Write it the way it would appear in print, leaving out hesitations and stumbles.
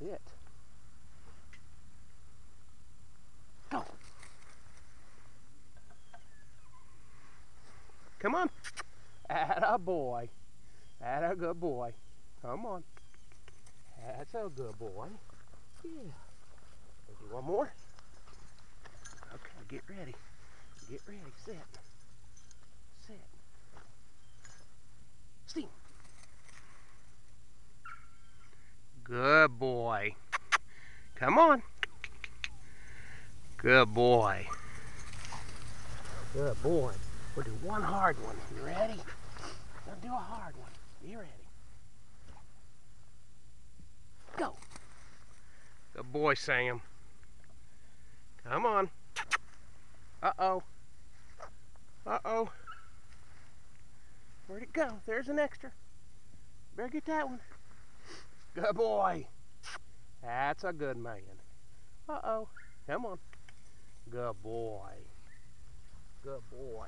Sit. Go. Come on. Atta boy. Atta good boy. Come on. That's a good boy. Yeah. We'll do one more. Okay, get ready. Get ready. Sit. Sit. Steam. Good boy. Come on. Good boy. Good boy. We'll do one hard one. You ready? Now do a hard one. Be ready. Go. Good boy, Sam. Come on. Uh-oh. Uh-oh. Where'd it go? There's an extra. Better get that one. Good boy. That's a good man. Uh-oh. Come on. Good boy. Good boy.